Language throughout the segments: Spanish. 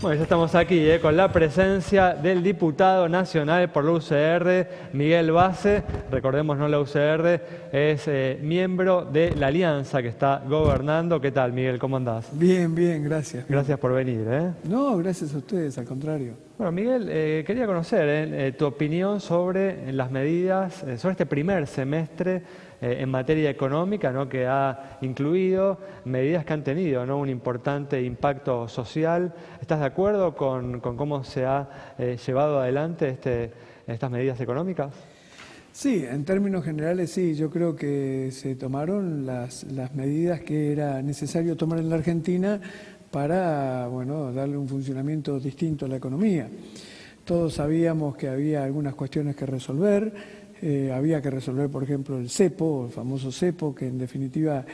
Bueno, ya estamos aquí con la presencia del diputado nacional por la UCR, Miguel Base. Recordemos, no, la UCR es miembro de la alianza que está gobernando. ¿Qué tal, Miguel? ¿Cómo andás? Bien, bien, gracias. Gracias por venir. No, gracias a ustedes, al contrario. Bueno, Miguel, quería conocer tu opinión sobre las medidas, sobre este primer semestre en materia económica, ¿no?, que ha incluido medidas que han tenido, ¿no?, un importante impacto social. ¿Estás de acuerdo con cómo se ha llevado adelante estas medidas económicas? Sí, en términos generales sí, yo creo que se tomaron las medidas que era necesario tomar en la Argentina para, bueno, darle un funcionamiento distinto a la economía. Todos sabíamos que había algunas cuestiones que resolver, había que resolver, por ejemplo, el cepo, el famoso cepo, que en definitiva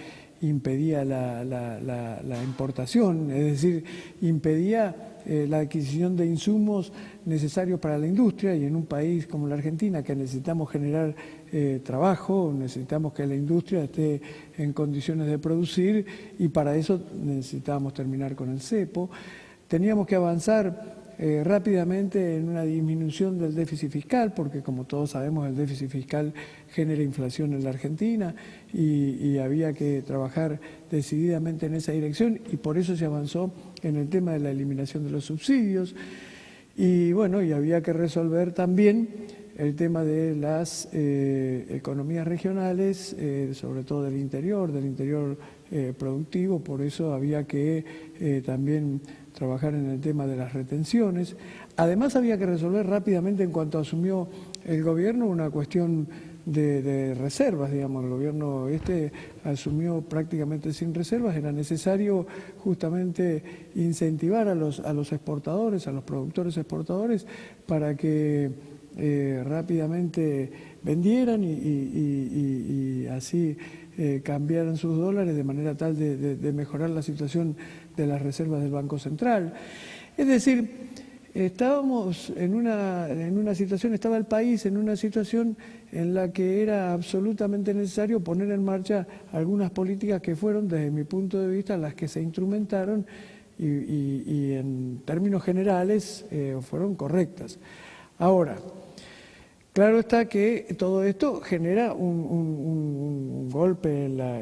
impedía la importación, es decir, impedía la adquisición de insumos necesarios para la industria, y en un país como la Argentina, que necesitamos generar trabajo, necesitamos que la industria esté en condiciones de producir, y para eso necesitábamos terminar con el cepo. Teníamos que avanzar rápidamente en una disminución del déficit fiscal, porque como todos sabemos el déficit fiscal genera inflación en la Argentina y había que trabajar decididamente en esa dirección, y por eso se avanzó en el tema de la eliminación de los subsidios. Y bueno, y había que resolver también el tema de las economías regionales, sobre todo del interior productivo, por eso había que también trabajar en el tema de las retenciones. Además había que resolver rápidamente, en cuanto asumió el gobierno, una cuestión de reservas, digamos. El gobierno asumió prácticamente sin reservas. Era necesario justamente incentivar a los exportadores, a los productores exportadores, para que rápidamente vendieran y así cambiaran sus dólares de manera tal de mejorar la situación de las reservas del Banco Central. Es decir, estábamos en una situación, estaba el país en una situación en la que era absolutamente necesario poner en marcha algunas políticas que fueron, desde mi punto de vista, las que se instrumentaron y en términos generales fueron correctas. Ahora, claro está que todo esto genera un golpe en la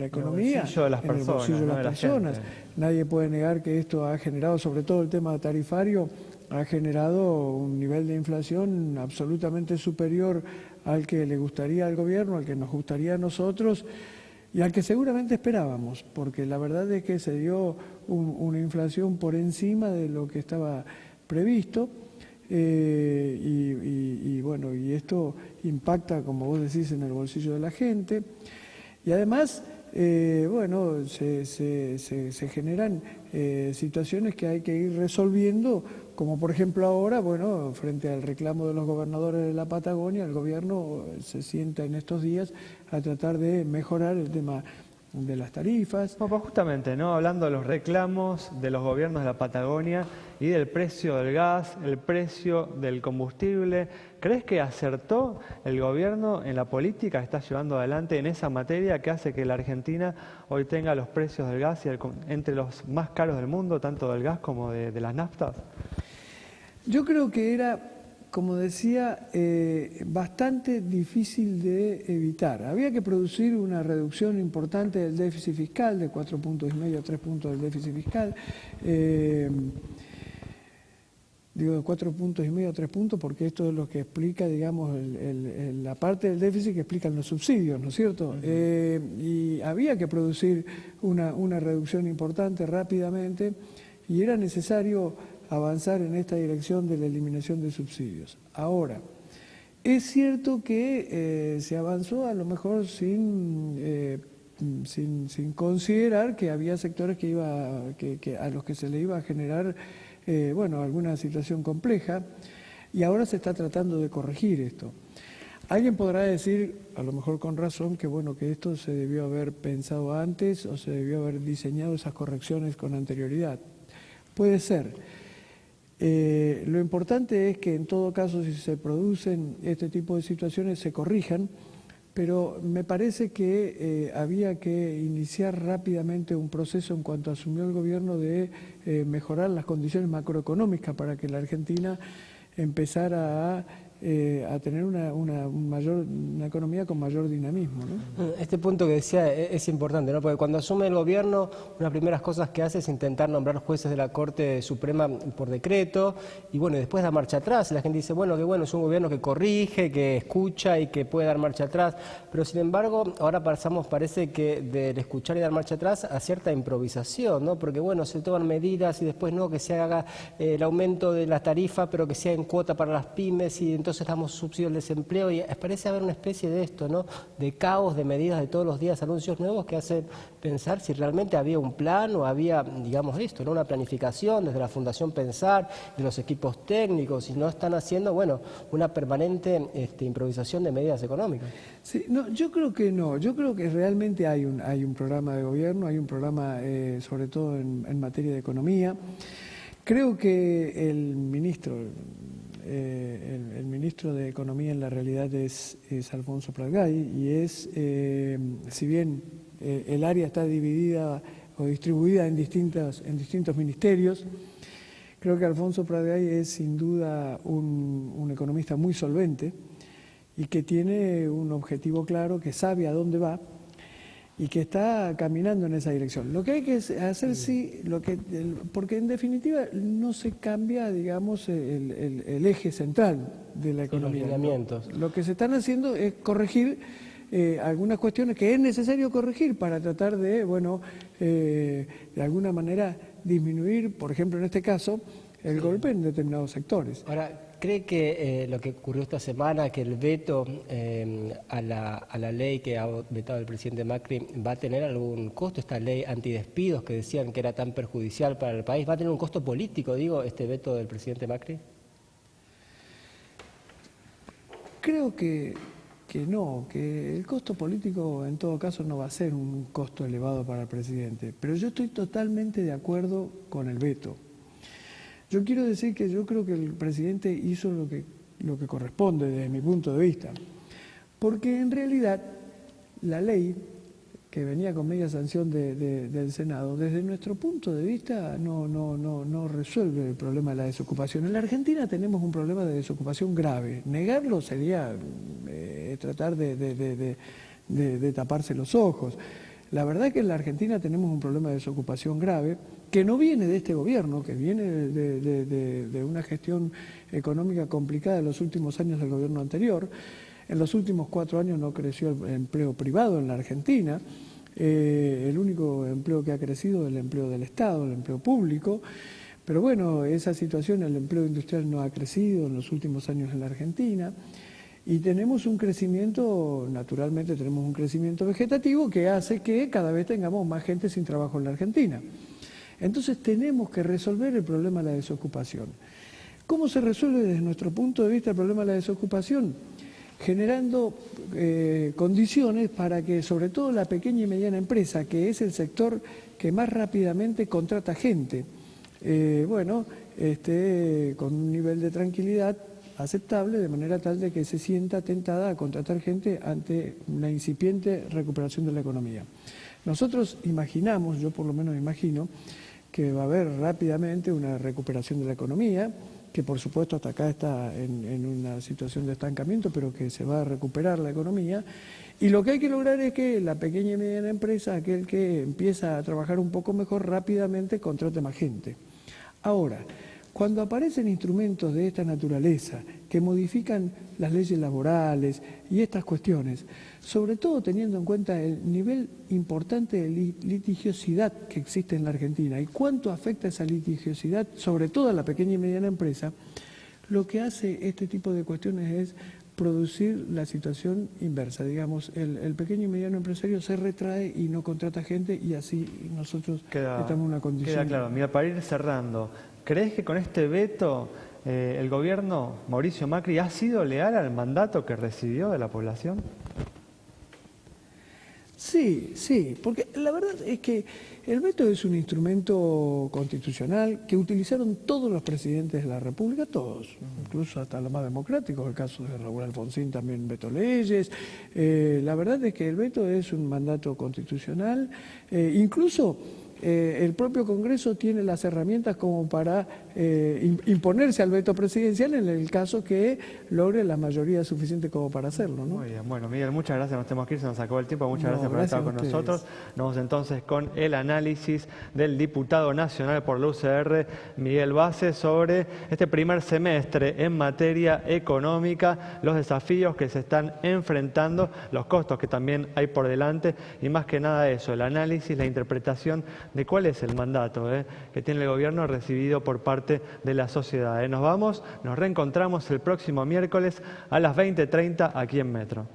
economía, en el bolsillo de las en el personas, bolsillo de ¿no?, las de la personas. gente. Nadie puede negar que esto ha generado, sobre todo el tema tarifario, ha generado un nivel de inflación absolutamente superior al que le gustaría al gobierno, al que nos gustaría a nosotros y al que seguramente esperábamos, porque la verdad es que se dio una inflación por encima de lo que estaba previsto. Bueno, y esto impacta, como vos decís, en el bolsillo de la gente, y además bueno, se generan situaciones que hay que ir resolviendo, como por ejemplo ahora, bueno, frente al reclamo de los gobernadores de la Patagonia, el gobierno se sienta en estos días a tratar de mejorar el tema de las tarifas. Bueno, pues justamente, ¿no?, hablando de los reclamos de los gobiernos de la Patagonia y del precio del gas, el precio del combustible, ¿crees que acertó el gobierno en la política que está llevando adelante en esa materia que hace que la Argentina hoy tenga los precios del gas entre los más caros del mundo, tanto del gas como de las naftas? Yo creo que era, como decía, bastante difícil de evitar. Había que producir una reducción importante del déficit fiscal, de 4,5 puntos a 3 puntos del déficit fiscal. Digo de 4,5 puntos a 3 puntos porque esto es lo que explica, digamos, la parte del déficit que explican los subsidios, ¿no es cierto? Y había que producir una reducción importante rápidamente, y era necesario avanzar en esta dirección de la eliminación de subsidios. Ahora, es cierto que se avanzó a lo mejor sin considerar que había sectores a los que se le iba a generar bueno, alguna situación compleja, y ahora se está tratando de corregir esto. Alguien podrá decir, a lo mejor con razón, que bueno, que esto se debió haber pensado antes o se debió haber diseñado esas correcciones con anterioridad. Puede ser. Lo importante es que en todo caso, si se producen este tipo de situaciones, se corrijan, pero me parece que había que iniciar rápidamente un proceso en cuanto asumió el gobierno de mejorar las condiciones macroeconómicas para que la Argentina empezara a tener una economía con mayor dinamismo, ¿no? Este punto que decía es importante, ¿no? Porque cuando asume el gobierno, una de las primeras cosas que hace es intentar nombrar jueces de la Corte Suprema por decreto, y bueno, después da marcha atrás. La gente dice, bueno, que bueno, es un gobierno que corrige, que escucha y que puede dar marcha atrás, pero sin embargo, ahora pasamos, parece que del escuchar y dar marcha atrás a cierta improvisación, ¿no? Porque bueno, se toman medidas y después no, que se haga el aumento de la tarifa, pero que sea en cuota para las pymes, y entonces damos subsidio al desempleo, y parece haber una especie de esto, ¿no? De caos, de medidas de todos los días, anuncios nuevos que hacen pensar si realmente había un plan o había, digamos, esto, ¿no? Una planificación desde la Fundación Pensar, de los equipos técnicos, y no están haciendo, bueno, una permanente improvisación de medidas económicas. Sí, no, yo creo que no. Yo creo que realmente hay un programa de gobierno, hay un programa sobre todo en materia de economía. Creo que el ministro de Economía en la realidad es Alfonso Pratgay, y si bien el área está dividida o distribuida en distintos ministerios, creo que Alfonso Pratgay es sin duda un economista muy solvente y que tiene un objetivo claro, que sabe a dónde va y que está caminando en esa dirección. Lo que hay que hacer porque en definitiva no se cambia, digamos, el eje central de la economía. Los lineamientos. Lo que se están haciendo es corregir algunas cuestiones que es necesario corregir para tratar de, bueno, de alguna manera disminuir, por ejemplo, en este caso, el golpe en determinados sectores. Ahora, ¿cree que lo que ocurrió esta semana, que el veto a la ley que ha vetado el presidente Macri, va a tener algún costo? Esta ley antidespidos que decían que era tan perjudicial para el país, ¿va a tener un costo político, digo, este veto del presidente Macri? Creo que no, que el costo político en todo caso no va a ser un costo elevado para el presidente, pero yo estoy totalmente de acuerdo con el veto. Yo quiero decir que yo creo que el presidente hizo lo que corresponde desde mi punto de vista, porque en realidad la ley que venía con media sanción del Senado, desde nuestro punto de vista no resuelve el problema de la desocupación. En la Argentina tenemos un problema de desocupación grave. Negarlo sería tratar de taparse los ojos. La verdad es que en la Argentina tenemos un problema de desocupación grave que no viene de este gobierno, que viene de una gestión económica complicada en los últimos años del gobierno anterior. En los últimos 4 años no creció el empleo privado en la Argentina. El único empleo que ha crecido es el empleo del Estado, el empleo público. Pero bueno, esa situación, el empleo industrial no ha crecido en los últimos años en la Argentina. Y tenemos un crecimiento, naturalmente tenemos un crecimiento vegetativo que hace que cada vez tengamos más gente sin trabajo en la Argentina. Entonces tenemos que resolver el problema de la desocupación. ¿Cómo se resuelve desde nuestro punto de vista el problema de la desocupación? Generando condiciones para que sobre todo la pequeña y mediana empresa, que es el sector que más rápidamente contrata gente, esté con un nivel de tranquilidad aceptable, de manera tal de que se sienta tentada a contratar gente ante una incipiente recuperación de la economía. Nosotros imaginamos, yo por lo menos imagino, que va a haber rápidamente una recuperación de la economía, que por supuesto hasta acá está en una situación de estancamiento, pero que se va a recuperar la economía. Y lo que hay que lograr es que la pequeña y mediana empresa, aquel que empieza a trabajar un poco mejor, rápidamente contrate más gente. Ahora, cuando aparecen instrumentos de esta naturaleza que modifican las leyes laborales y estas cuestiones, sobre todo teniendo en cuenta el nivel importante de litigiosidad que existe en la Argentina y cuánto afecta esa litigiosidad, sobre todo a la pequeña y mediana empresa, lo que hace este tipo de cuestiones es producir la situación inversa. Digamos, el pequeño y mediano empresario se retrae y no contrata gente, y así nosotros estamos en una condición. Queda claro. Mira, para ir cerrando, ¿crees que con este veto el gobierno Mauricio Macri ha sido leal al mandato que recibió de la población? Sí, porque la verdad es que el veto es un instrumento constitucional que utilizaron todos los presidentes de la República, todos, incluso hasta los más democráticos, el caso de Raúl Alfonsín también vetó leyes. La verdad es que el veto es un mandato constitucional, incluso el propio Congreso tiene las herramientas como para imponerse al veto presidencial en el caso que logre la mayoría suficiente como para hacerlo, ¿no? Muy bien, bueno, Miguel, muchas gracias, nos tenemos que ir, se nos acabó el tiempo, muchas gracias por haber estado con nosotros. Nos vamos entonces con el análisis del diputado nacional por la UCR, Miguel Base, sobre este primer semestre en materia económica, los desafíos que se están enfrentando, los costos que también hay por delante y más que nada eso, el análisis, la interpretación de cuál es el mandato que tiene el gobierno recibido por parte de la sociedad. Nos vamos, nos reencontramos el próximo miércoles a las 20:30 aquí en Metro.